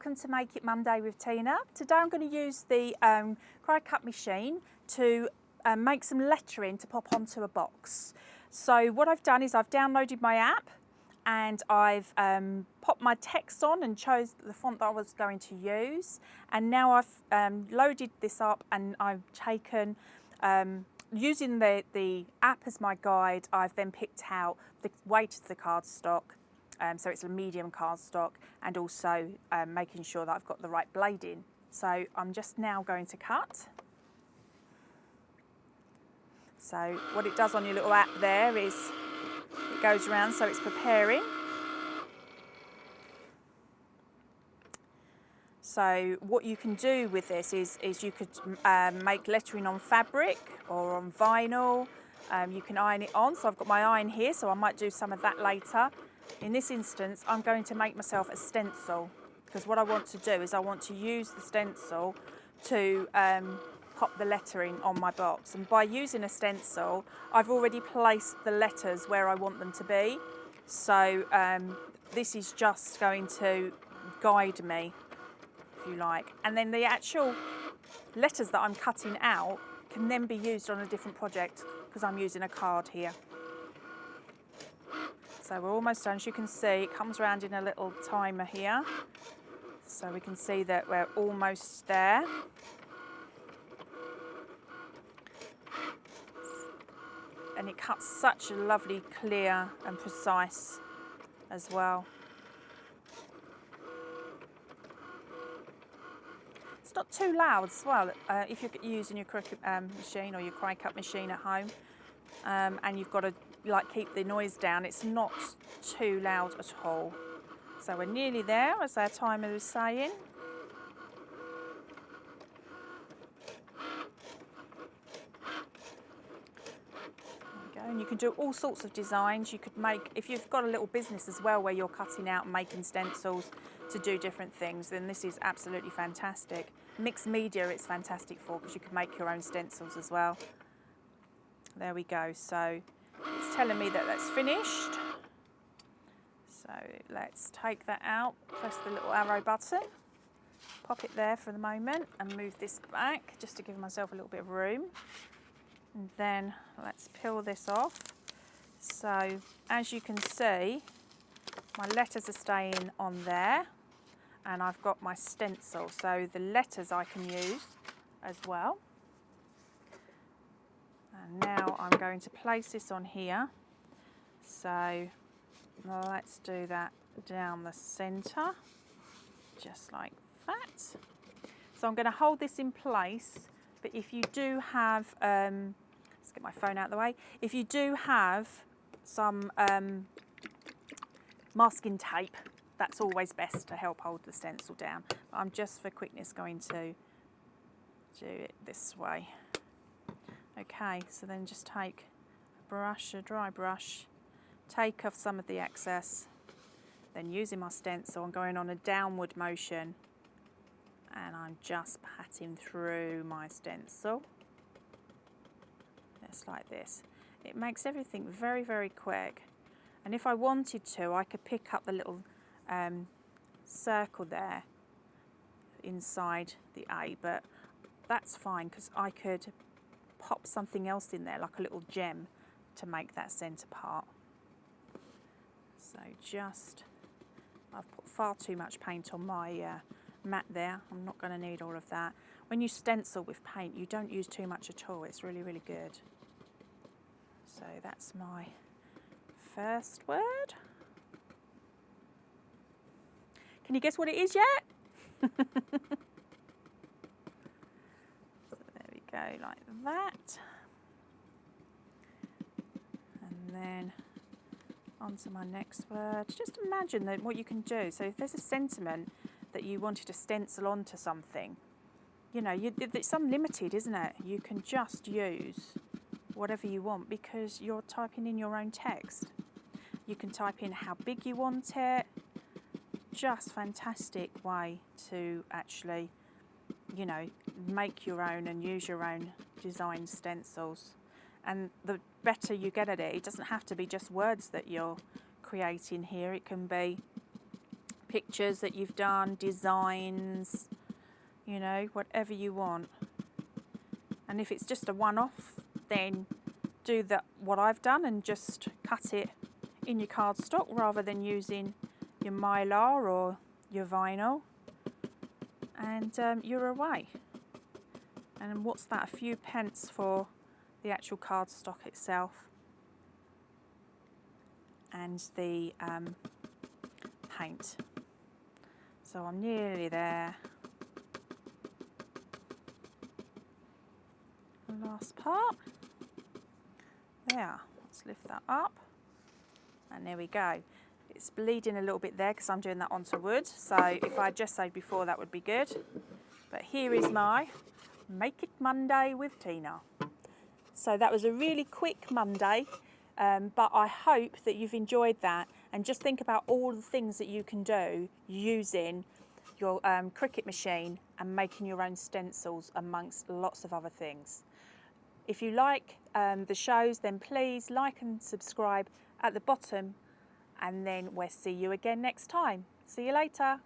welcome to Make It Monday with Tina. Today I'm going to use the Cricut Machine to make some lettering to pop onto a box. So what I've done is I've downloaded my app and I've popped my text on and chose the font that I was going to use, and now I've loaded this up and I've taken using the app as my guide. I've then picked out the weight of the cardstock. So it's a medium cardstock, and also making sure that I've got the right blade in. So I'm just now going to cut. So what it does on your little app there is it goes around, so it's preparing. So what you can do with this is you could make lettering on fabric or on vinyl. You can iron it on, so I've got my iron here, so I might do some of that later. In this instance, I'm going to make myself a stencil, because what I want to do is I want to use the stencil to pop the lettering on my box. And by using a stencil, I've already placed the letters where I want them to be. So this is just going to guide me, if you like. And then the actual letters that I'm cutting out can then be used on a different project, because I'm using a card here. So we're almost done. As you can see, it comes around in a little timer here. So we can see that we're almost there. And it cuts such a lovely, clear and precise as well. It's not too loud as well. If you're using your Cricut machine or your Cricut machine at home, and you've got to keep the noise down, it's not too loud at all. So we're nearly there, as our timer is saying. There we go. And you can do all sorts of designs. You could make, if you've got a little business as well where you're cutting out and making stencils to do different things, then this is absolutely fantastic. Mixed media it's fantastic for, because you can make your own stencils as well. There we go. So it's telling me that that's finished. So let's take that out, press the little arrow button, pop it there for the moment, and move this back just to give myself a little bit of room. And then let's peel this off. So as you can see, my letters are staying on there, and I've got my stencil. So the letters I can use as well. And now I'm going to place this on here. So let's do that down the centre, just like that. So I'm going to hold this in place, but if you do have, let's get my phone out of the way, if you do have some masking tape, that's always best to help hold the stencil down. But I'm just for quickness going to do it this way. Okay, so then just take a brush, a dry brush, take off some of the excess, then using my stencil and going on a downward motion, and I'm just patting through my stencil, just like this. It makes everything very, very quick, and if I wanted to, I could pick up the little circle there inside the A, but that's fine, because I could pop something else in there, like a little gem, to make that centre part. So I've put far too much paint on my mat there. I'm not going to need all of that. When you stencil with paint, you don't use too much at all. It's really, really good. So that's my first word. Can you guess what it is yet? Go like that, and then onto my next word. Just imagine that what you can do. So if there's a sentiment that you wanted to stencil onto something, you know, it's unlimited, isn't it? You can just use whatever you want, because you're typing in your own text. You can type in how big you want it. Just fantastic way to actually, you know, make your own and use your own design stencils. And the better you get at it, it doesn't have to be just words that you're creating here. It can be pictures that you've done, designs, you know, whatever you want. And if it's just a one-off, then do what I've done and just cut it in your cardstock rather than using your mylar or your vinyl, and you're away. And what's that, a few pence for the actual cardstock itself and the paint. So I'm nearly there. The last part. There, let's lift that up. And there we go. It's bleeding a little bit there because I'm doing that onto wood. So if I just said before, that would be good. But here is my Make It Monday with Tina. So that was a really quick Monday, but I hope that you've enjoyed that. And just think about all the things that you can do using your Cricut machine and making your own stencils amongst lots of other things. If you like the shows, then please like and subscribe at the bottom, and then we'll see you again next time. See you later.